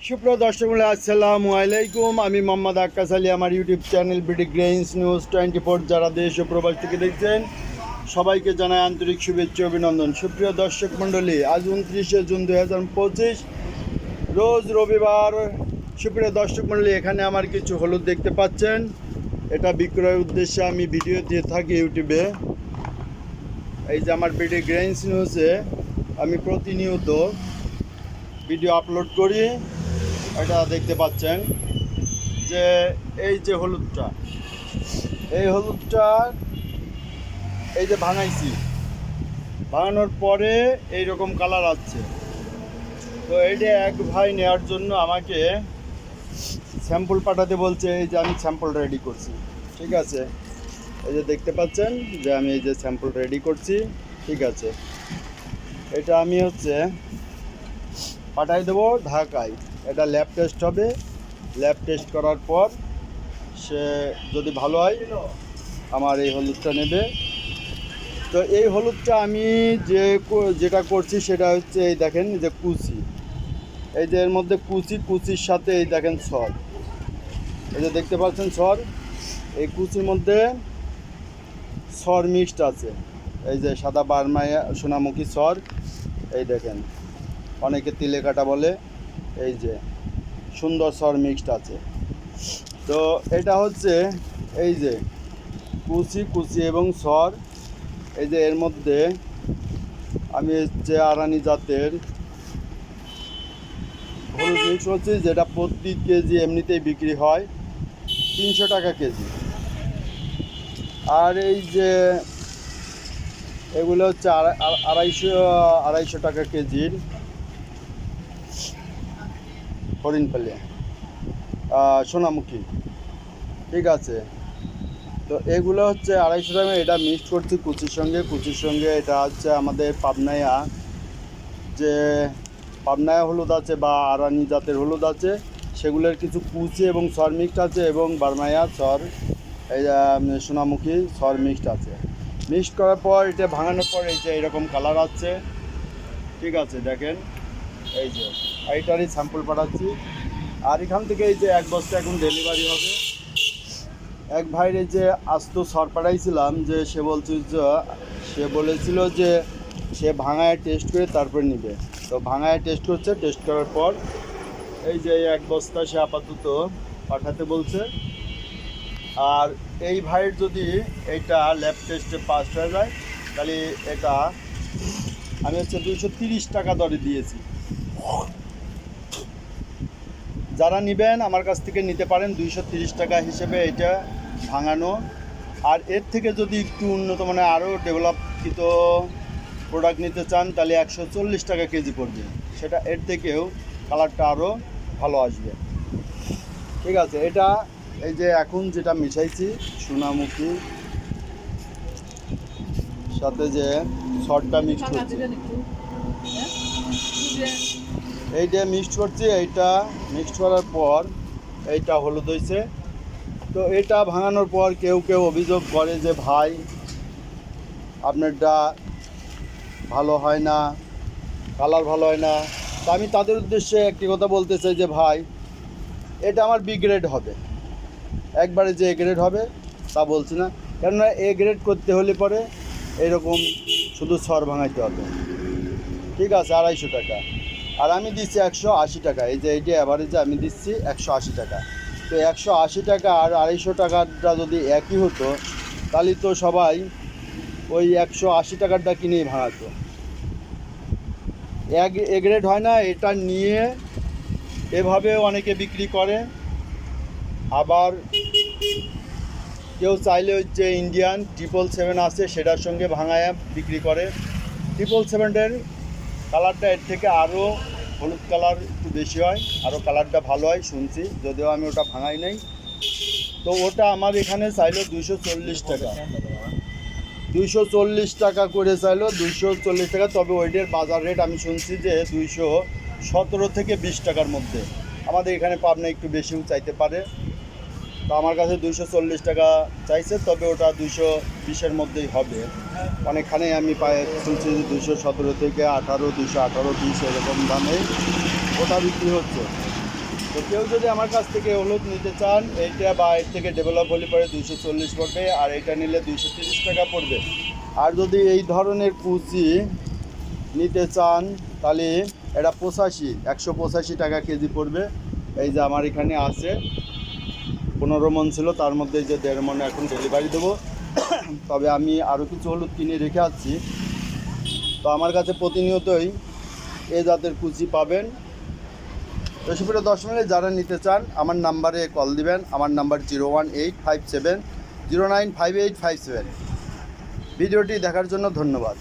সুপ্রিয় দর্শক আসসালামু আলাইকুম। আমি মোহাম্মদ আক্কাস আলী। আমার YouTube channel BD grains news 24 যারা দেশ ও প্রবাস থেকে দেখছেন সবাইকে জানাই আন্তরিক শুভেচ্ছা অভিনন্দন। সুপ্রিয় দর্শক মণ্ডলী, আজ 29শে জুন 2025 রোজ রবিবার। সুপ্রিয় দর্শক মণ্ডলী, এখানে আমার কিছু হলুদ দেখতে পাচ্ছেন। এটা বিক্রয়ের উদ্দেশ্যে আমি ভিডিও দিয়ে থাকি ইউটিউবে। এই যে আমার বিডি গ্রেইনস নিউজে আমি প্রতিনিয়ত ভিডিও আপলোড করি। এটা দেখতে পাচ্ছেন যে এই যে হলুদটা, এই হলুদটা এই যে ভাঙাইছি, ভাঙানোর পরে এই রকম কালার আসছে। তো এইটা এক ভাই নেওয়ার জন্য আমাকে স্যাম্পল পাঠাতে বলছে। এই যে আমি স্যাম্পল রেডি করছি, ঠিক আছে। এই যে দেখতে পাচ্ছেন যে আমি এই যে স্যাম্পল রেডি করছি, ঠিক আছে। এটা আমি পাঠাই দেবো ঢাকায়। এটা ল্যাব টেস্ট হবে। ল্যাব টেস্ট করার পর সে যদি ভালো হয় আমার এই হলুদটা নেবে। তো এই হলুদটা আমি যেটা করছি সেটা হচ্ছে এই দেখেন যে কুচি, এই যে এর মধ্যে কুচির সাথে এই দেখেন সর, এই যে দেখতে পাচ্ছেন সর, এই কুচির মধ্যে সর মিক্সড আছে। এই যে সাদা বার্মায়া সোনামুখী সর, এই দেখেন, অনেকে তিলে কাটা বলে, এই যে সুন্দর সর মিক্সড আছে। তো এটা হচ্ছে এই যে কুচি এবং সর, এই যে এর মধ্যে আমি যে আরানি জাতের হলুদ মিক্স করছি, যেটা প্রতি কেজি এমনিতেই বিক্রি হয় 300 টাকা কেজি। আর এই যে এগুলো হচ্ছে আড়াইশো টাকা কেজির হরিণপালে সোনামুখী, ঠিক আছে। তো এগুলো হচ্ছে 250 টাকা। এটা মিক্সড করছি কুচির সঙ্গে। এটা হচ্ছে আমাদের পাবনায়া হলুদ আছে বা আরানি জাতের হলুদ আছে, সেগুলোর কিছু কুচি এবং সর মিক্সড আছে, এবং বার্মায়া সর, এই সোনামুখী সর মিক্সড আছে। মিক্সড করার পর এটা ভাঙানোর পর এই যে এরকম কালার আসছে, ঠিক আছে। দেখেন এই যে এইটারই স্যাম্পল পাঠাচ্ছি। আর এখান থেকে এই যে 1 বস্তা এখন ডেলিভারি হবে। এক ভাইয়ের যে আস্ত সর পাঠাইছিলাম, যে সে বলেছিল যে সে ভাঙায় টেস্ট করে তারপর নিবে। তো ভাঙায় টেস্ট করছে, টেস্ট করার পর এই যে 1 বস্তা সে আপাতত পাঠাতে বলছে। আর এই ভাইয়ের যদি এইটা ল্যাব টেস্টে পাস হয়ে যায়, তাহলে এটা আমি 230 টাকা দরে দিয়েছি। যারা নেবেন আমার কাছ থেকে নিতে পারেন 230 টাকা হিসেবে এটা ভাঙানো। আর এর থেকে যদি একটু উন্নত মানে আরও ডেভেলপকৃত প্রোডাক্ট নিতে চান, তাহলে 140 টাকা কেজি পড়বে। সেটা এর থেকেও কালারটা আরও ভালো আসবে, ঠিক আছে। এটা এই যে এখন যেটা মিশাইছি সোনামুখী সাথে যে সরটা মিক্সড করছি, এইটা মিক্সড করছি। এইটা মিক্সড করার পর এইটা হলুদ হয়েছে। তো এটা ভাঙানোর পর কেউ অভিযোগ করে যে ভাই আপনারটা ভালো হয় না, কালার ভালো হয় না। তো আমি তাদের উদ্দেশ্যে একটি কথা বলতে চাই যে ভাই, এটা আমার বি গ্রেড হবে, একবারে যে এ গ্রেড হবে তা বলছি না। কেননা এ গ্রেড করতে হলে পরে এরকম শুধু সর ভাঙাইতে হবে, ঠিক আছে। 250 টাকা। আর আমি দিচ্ছি 180 টাকা। এই যে এইটা অ্যাভারেজে আমি দিচ্ছি 180 টাকা। তো 180 টাকা আর 250 টাকাটা যদি একই হতো, তাহলে তো সবাই ওই 180 টাকারটা কিনেই ভাঙাতো। এ গ্রেড হয় না, এটা নিয়ে এভাবে অনেকে বিক্রি করে। আবার কেউ চাইলে হচ্ছে ইন্ডিয়ান 777 আছে, সেটার সঙ্গে ভাঙায়া বিক্রি করে। 777-এর কালারটা এর থেকে আরও হলুদ কালার একটু বেশি হয়, আরও কালারটা ভালো হয় শুনছি, যদিও আমি ওটা ভাঙাই নাই। তো ওটা আমার এখানে চাইলো 240 টাকা, 240 টাকা করে চাইলো, 240 টাকা। তবে ওইটার বাজার রেট আমি শুনছি যে 217 থেকে 20 টাকার মধ্যে। আমাদের এখানে পাবনা একটু বেশিও চাইতে পারে। তো আমার কাছে 240 টাকা চাইছে, তবে ওটা 220-এর মধ্যেই হবে। অনেকখানেই আমি শুনছি যে 217 থেকে 18, 218, 20 এরকম দামে ওটা বিক্রি হচ্ছে। তো কেউ যদি আমার কাছ থেকে হলুদ নিতে চান, এইটা বা এর থেকে ডেভেলপ হলে পরে 240 পড়বে, আর এটা নিলে 230 টাকা পড়বে। আর যদি এই ধরনের কুচি নিতে চান তাহলে এটা 185 টাকা কেজি পড়বে। এই যে আমার এখানে আছে 15 মণ ছিল, তার মধ্যে যে 1.5 মণ এখন ডেলিভারি দেবো। তবে আমি আরও কিছু হলুদ কিনে রেখে আছি। তো আমার কাছে প্রতিনিয়তই এ জাতের কুচি পাবেন। তো সুপ্রিয় দর্শক, যারা নিতে চান আমার নাম্বারে কল দিবেন। আমার নাম্বার 01857095857। ভিডিওটি দেখার জন্য ধন্যবাদ।